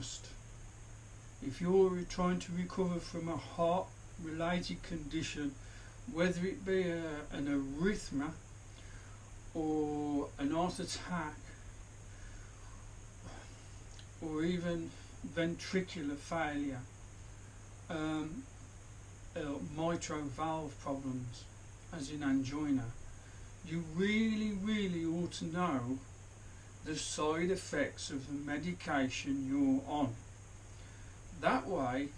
must. If you're trying to recover from a heart related condition, whether it be an arrhythmia or an heart attack or even ventricular failure, mitral valve problems, as in angina, you really ought to know the side effects of the medication you're on. That way,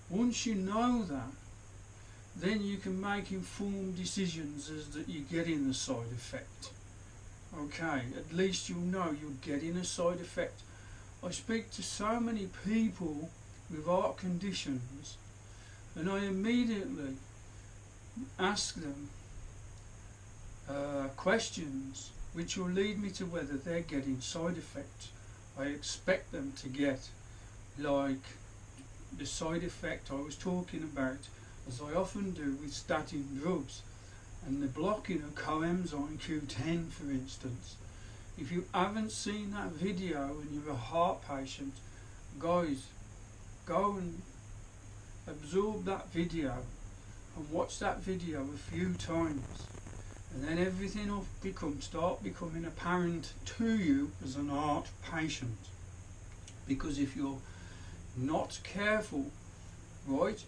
once you know that, then you can make informed decisions as that you're getting the side effect. Okay, at least you'll know you're getting a side effect. I speak to so many people with heart conditions, and I immediately ask them questions which will lead me to whether they're getting side effects I expect them to get, like the side effect I was talking about, as I often do with statin drugs, and the blocking of coenzyme Q10, for instance. If you haven't seen that video and you're a heart patient, guys, go and absorb that video and watch that video a few times, and then everything will start becoming apparent to you as an heart patient. Because if you're not careful, right,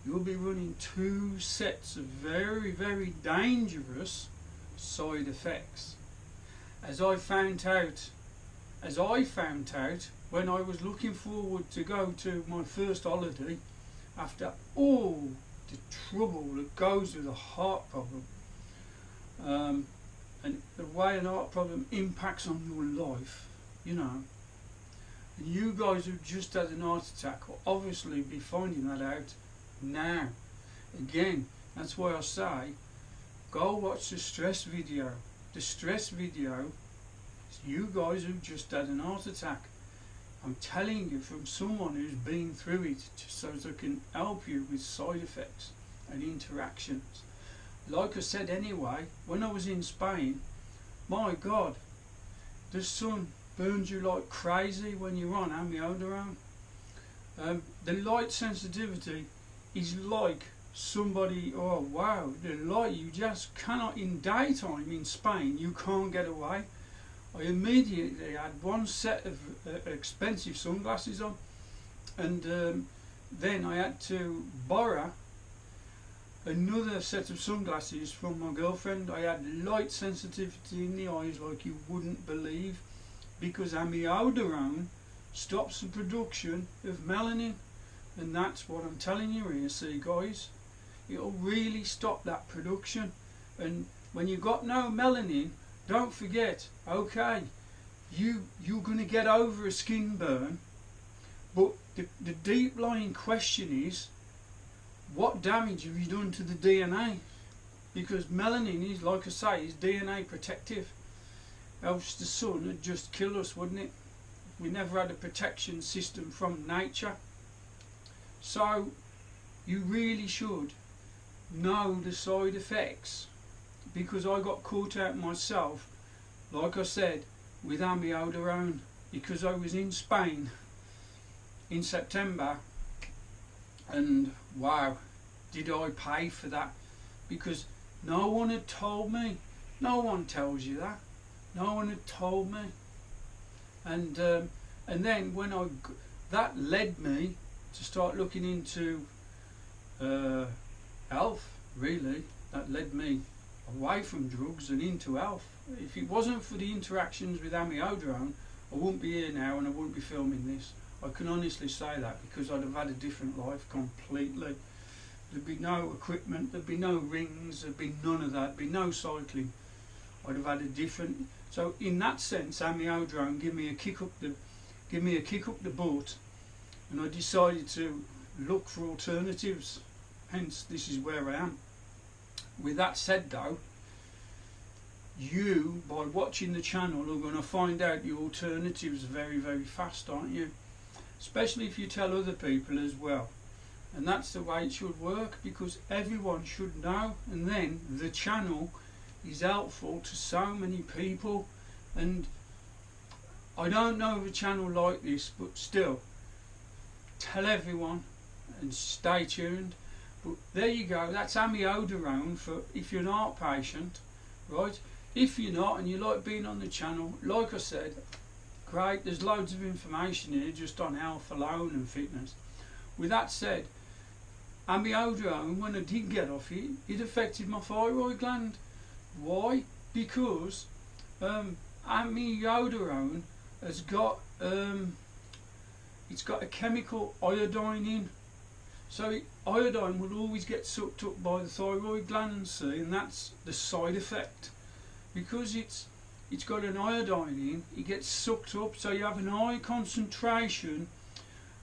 you'll be running two sets of very dangerous side effects. As I found out when I was looking forward to go to my first holiday, after all the trouble that goes with a heart problem, and the way an heart problem impacts on your life, you know. And you guys who've just had an heart attack will obviously be finding that out now. Again, that's why I say, go watch the stress video. The stress video is you guys who've just had an heart attack. I'm telling you from someone who's been through it, so that I can help you with side effects and interactions. Like I said anyway, when I was in Spain, my God, the sun burns you like crazy when you're on amiodarone. The light sensitivity is like somebody, oh wow, the light you just cannot, in daytime in Spain, you can't get away. I immediately had one set of expensive sunglasses on, and then I had to borrow another set of sunglasses from my girlfriend. I had light sensitivity in the eyes like you wouldn't believe, because amiodarone stops the production of melanin, and that's what I'm telling you here. See guys, it'll really stop that production. And when you've got no melanin, don't forget, okay, you're going to get over a skin burn, but the deep lying question is, what damage have you done to the DNA? Because melanin is, like I say, is DNA protective. Else the sun would just kill us, wouldn't it? We never had a protection system from nature. So you really should know the side effects, because I got caught out myself, like I said, with amiodarone, because I was in Spain in September, and wow, did I pay for that, because no one had told me. No one tells you that. No one had told me. And then when that led me to start looking into health, really. That led me away from drugs and into health. If it wasn't for the interactions with amiodarone, I wouldn't be here now and I wouldn't be filming this. I can honestly say that, because I'd have had a different life completely. There'd be no equipment, there'd be no rings, there'd be none of that, there'd be no cycling. I'd have had a different. So in that sense, amiodarone gave me a kick up the butt, and I decided to look for alternatives. Hence, this is where I am. With that said, though, you, by watching the channel, are going to find out the alternatives very fast, aren't you? Especially if you tell other people as well. And that's the way it should work, because everyone should know, and then the channel is helpful to so many people. And I don't know of a channel like this, but still, tell everyone and stay tuned. But there you go, that's amiodarone for if you're an heart patient, right? If you're not and you like being on the channel, like I said, great, there's loads of information here just on health alone and fitness. With that said, amiodarone, when I did get off it, it affected my thyroid gland. Why? Because amiodarone has got it's got a chemical iodine in. So iodine will always get sucked up by the thyroid gland, see, and that's the side effect. Because it's got an iodine in, it gets sucked up, so you have an high concentration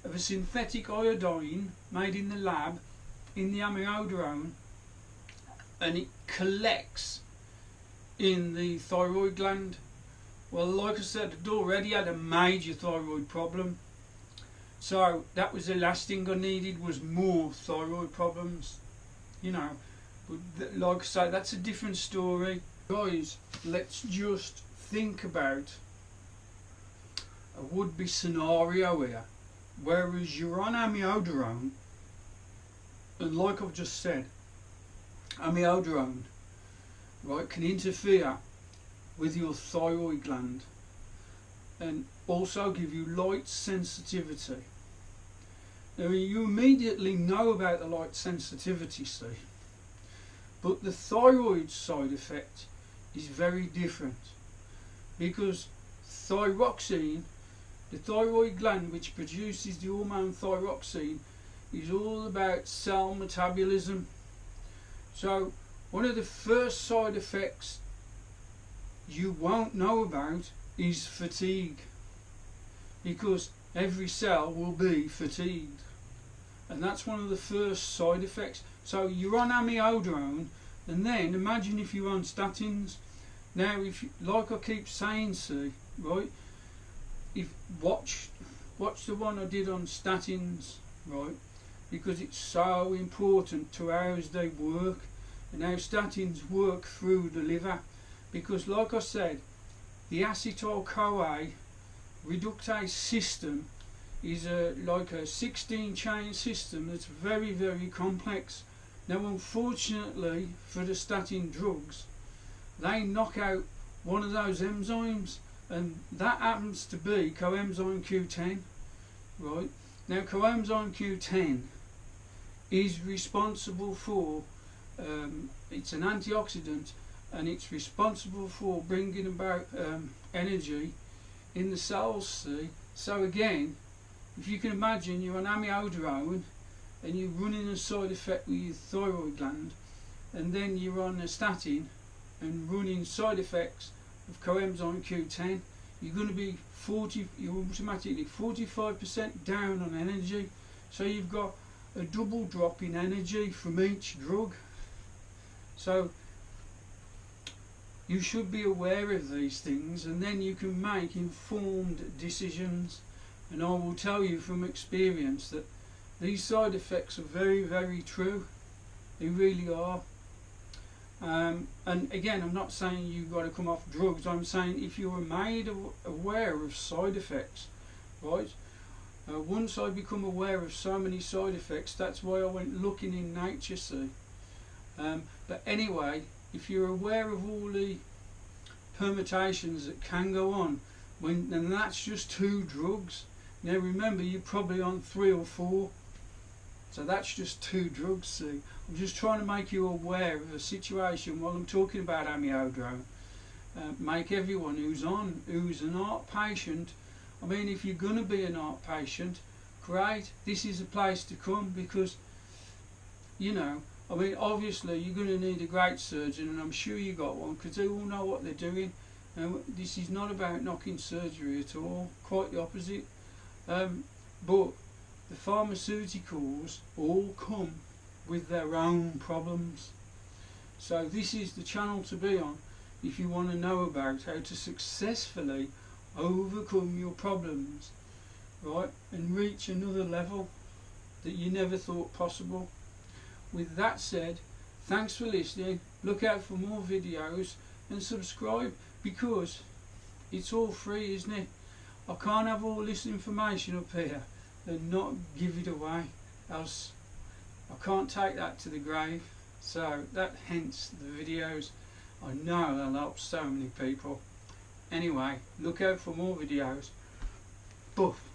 of a synthetic iodine made in the lab in the amiodarone, and it collects in the thyroid gland. Well, like I said, I'd already had a major thyroid problem, so that was the last thing I needed, was more thyroid problems, you know. But like I say, that's a different story. Guys, let's just think about a would-be scenario here, whereas you're on amiodarone, and like I've just said, amiodarone, right, can interfere with your thyroid gland and also give you light sensitivity. Now you immediately know about the light sensitivity, see, but the thyroid side effect is very different, because thyroxine, the thyroid gland which produces the hormone thyroxine, is all about cell metabolism. So one of the first side effects you won't know about is fatigue, because every cell will be fatigued, and that's one of the first side effects. So you're on amiodarone, and then imagine if you're on statins. Now, if you, like I keep saying, see, right, if watch the one I did on statins, right, because it's so important to how they work and how statins work through the liver. Because like I said, the acetyl-CoA reductase system is like a 16-chain system that's very, very complex. Now unfortunately for the statin drugs, they knock out one of those enzymes, and that happens to be coenzyme Q10, right? Now coenzyme Q10 is responsible for, it's an antioxidant, and it's responsible for bringing about energy in the cells, see. So again, if you can imagine, you're on amiodarone and you're running a side effect with your thyroid gland, and then you're on a statin and running side effects of coenzyme Q10, you're going to be you're automatically 45% down on energy. So you've got a double drop in energy from each drug. So you should be aware of these things, and then you can make informed decisions. And I will tell you from experience that these side effects are very, very true. They really are. And again, I'm not saying you've got to come off drugs. I'm saying if you are made aware of side effects, right? Once I become aware of so many side effects, that's why I went looking in nature, see. But anyway, if you're aware of all the permutations that can go on, then that's just 2 drugs. Now remember, you're probably on 3 or 4, so that's just 2 drugs, see. I'm just trying to make you aware of the situation while I'm talking about amiodarone. Make everyone who's an heart patient, I mean, if you're going to be an heart patient, great, this is a place to come, because, you know, I mean, obviously you're going to need a great surgeon, and I'm sure you got one, because they all know what they're doing. And this is not about knocking surgery at all, quite the opposite. But the pharmaceuticals all come with their own problems. So this is the channel to be on if you want to know about how to successfully overcome your problems, right, and reach another level that you never thought possible. With that said, thanks for listening. Look out for more videos and subscribe, because it's all free, isn't it? I can't have all this information up here, than not give it away, else I can't take that to the grave. So that hence the videos. I know they'll help so many people. Anyway, look out for more videos. Boof.